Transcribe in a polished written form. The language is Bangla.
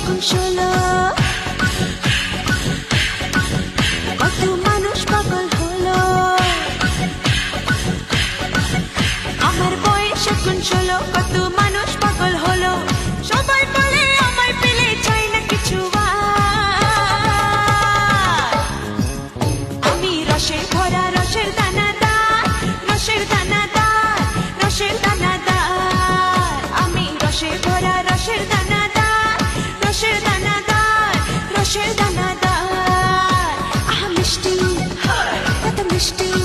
যখন ষোলো, কত মানুষ পাগল হলো। আমার বয়স যখন ষোলো, কত মানুষ পাগল হলো। সবাই বলে আমায় পেলে চাই না কিছু আর। আমি রসের ভরা রসের দানাদার, রসের দানাদার, রসের দানাদার। আমি রসের ভরা রসের দানাদার, রসের দানাদার, রসের দানাদার। আহা মিষ্টি, কত মিষ্টি।